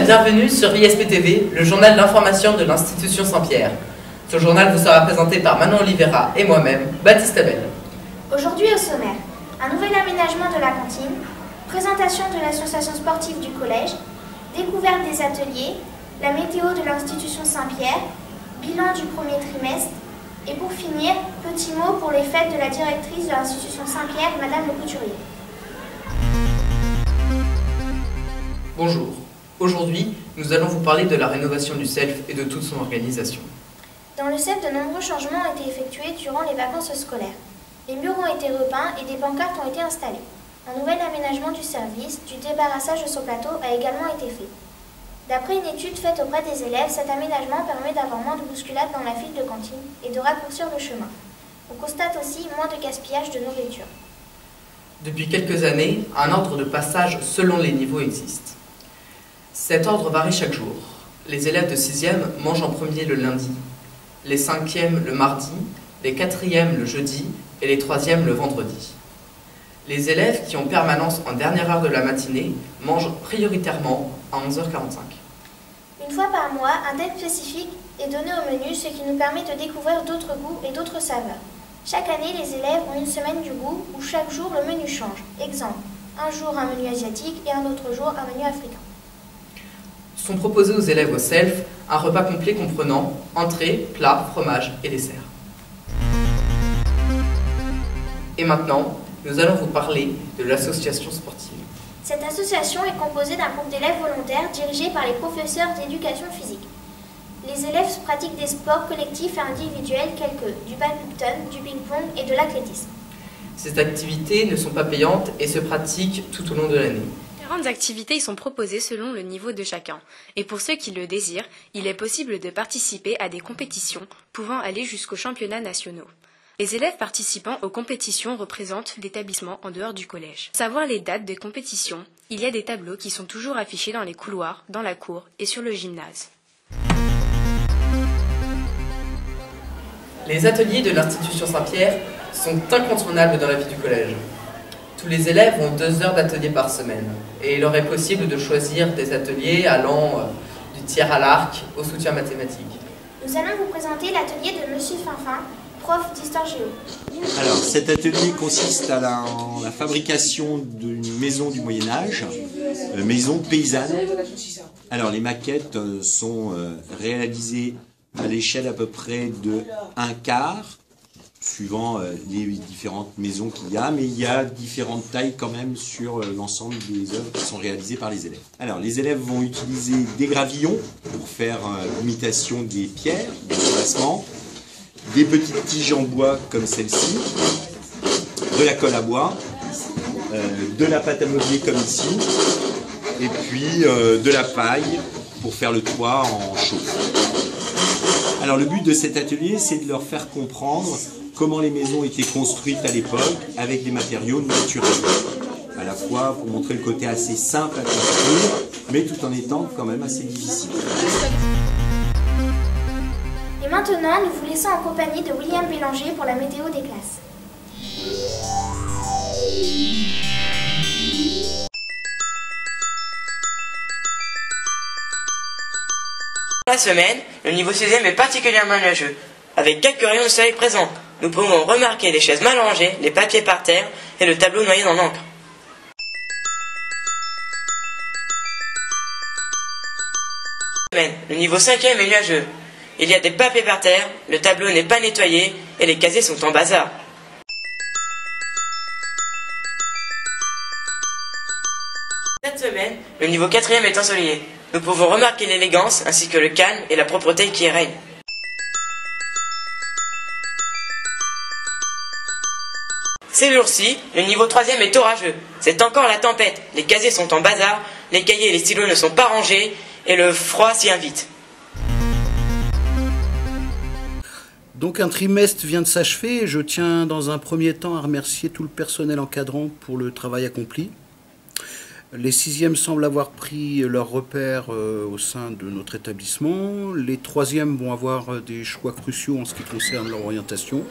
bienvenue sur ISP-TV, le journal d'information de l'institution Saint-Pierre. Ce journal vous sera présenté par Manon Oliveira et moi-même, Baptiste Abel. Aujourd'hui au sommaire, un nouvel aménagement de la cantine, présentation de l'association sportive du collège, découverte des ateliers, la météo de l'institution Saint-Pierre, bilan du premier trimestre, et pour finir, petit mot pour les fêtes de la directrice de l'institution Saint-Pierre, Madame le Couturier. Bonjour. Aujourd'hui, nous allons vous parler de la rénovation du CELF et de toute son organisation. Dans le CELF, de nombreux changements ont été effectués durant les vacances scolaires. Les murs ont été repeints et des pancartes ont été installées. Un nouvel aménagement du service, du débarrassage de son plateau a également été fait. D'après une étude faite auprès des élèves, cet aménagement permet d'avoir moins de bousculade dans la file de cantine et de raccourcir le chemin. On constate aussi moins de gaspillage de nourriture. Depuis quelques années, un ordre de passage selon les niveaux existe. Cet ordre varie chaque jour. Les élèves de 6e mangent en premier le lundi, les 5e le mardi, les 4e le jeudi et les 3e le vendredi. Les élèves qui ont permanence en dernière heure de la matinée mangent prioritairement à 11h45. Une fois par mois, un thème spécifique est donné au menu, ce qui nous permet de découvrir d'autres goûts et d'autres saveurs. Chaque année, les élèves ont une semaine du goût où chaque jour le menu change. Exemple, un jour un menu asiatique et un autre jour un menu africain. Sont proposés aux élèves au CELF un repas complet comprenant entrée, plat, fromage et dessert. Et maintenant, nous allons vous parler de l'association sportive. Cette association est composée d'un groupe d'élèves volontaires dirigés par les professeurs d'éducation physique. Les élèves pratiquent des sports collectifs et individuels tels que du badminton, du ping-pong et de l'athlétisme. Ces activités ne sont pas payantes et se pratiquent tout au long de l'année. Différentes activités y sont proposées selon le niveau de chacun. Et pour ceux qui le désirent, il est possible de participer à des compétitions pouvant aller jusqu'aux championnats nationaux. Les élèves participant aux compétitions représentent l'établissement en dehors du collège. Pour savoir les dates des compétitions, il y a des tableaux qui sont toujours affichés dans les couloirs, dans la cour et sur le gymnase. Les ateliers de l'institution Saint-Pierre sont incontournables dans la vie du collège. Tous les élèves ont 2 heures d'atelier par semaine et il leur est possible de choisir des ateliers allant du tir à l'arc au soutien mathématique. Nous allons vous présenter l'atelier de Monsieur Finfin, prof d'histoire géo. Alors, cet atelier consiste à la fabrication d'une maison du Moyen-Âge, maison paysanne. Alors, les maquettes sont réalisées à l'échelle à peu près de 1/4, suivant les différentes maisons qu'il y a, mais il y a différentes tailles quand même sur l'ensemble des œuvres qui sont réalisées par les élèves. Alors, les élèves vont utiliser des gravillons pour faire l'imitation des pierres, des emplacements, des petites tiges en bois comme celle-ci, de la colle à bois, de la pâte à modeler comme ici, et puis de la paille pour faire le toit en chauffe. Alors le but de cet atelier, c'est de leur faire comprendre comment les maisons étaient construites à l'époque avec des matériaux naturels. À la fois pour montrer le côté assez simple à construire, mais tout en étant quand même assez difficile. Et maintenant, nous vous laissons en compagnie de William Bélanger pour la météo des classes. La semaine, le niveau 6e est particulièrement nuageux. Avec quelques rayons de soleil présents, nous pouvons remarquer les chaises mal rangées, les papiers par terre et le tableau noyé dans l'encre. Le niveau 5e est nuageux. Il y a des papiers par terre, le tableau n'est pas nettoyé et les casiers sont en bazar. Cette semaine, le niveau 4e est ensoleillé. Nous pouvons remarquer l'élégance ainsi que le calme et la propreté qui y règnent. Ces jours-ci, le niveau 3e est orageux. C'est encore la tempête. Les casiers sont en bazar, les cahiers et les stylos ne sont pas rangés et le froid s'y invite. Donc un trimestre vient de s'achever et je tiens dans un premier temps à remercier tout le personnel encadrant pour le travail accompli. Les 6e semblent avoir pris leurs repères au sein de notre établissement. Les 3e vont avoir des choix cruciaux en ce qui concerne leur orientation.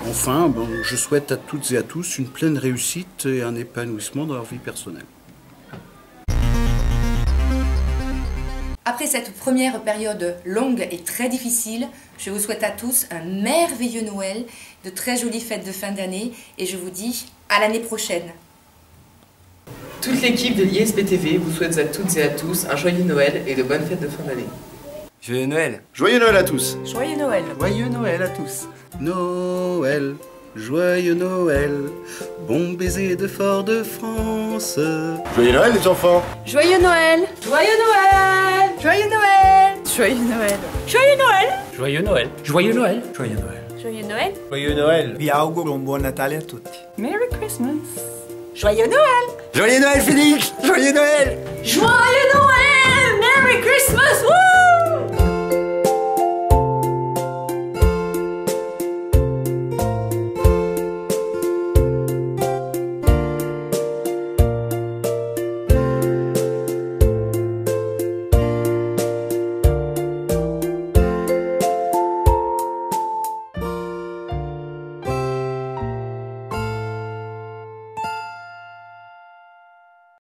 Enfin, je souhaite à toutes et à tous une pleine réussite et un épanouissement dans leur vie personnelle. Après cette première période longue et très difficile, je vous souhaite à tous un merveilleux Noël, de très jolies fêtes de fin d'année et je vous dis à l'année prochaine. Toute l'équipe de l'ISPTV vous souhaite à toutes et à tous un joyeux Noël et de bonnes fêtes de fin d'année. Joyeux Noël. Joyeux Noël à tous. Joyeux Noël. Joyeux Noël à tous. Noël, joyeux Noël, bon baiser de Fort-de-France. Joyeux Noël les enfants. Joyeux Noël. Joyeux Noël. Joyeux Noël. Joyeux Noël. Joyeux Noël. Joyeux Noël. Joyeux Noël. Joyeux Noël. Joyeux Noël. Joyeux Noël. Vi auguro un buon Natale a tutti. Merry Christmas. Joyeux Noël. Joyeux Noël Félix. Joyeux Noël. Joyeux Noël.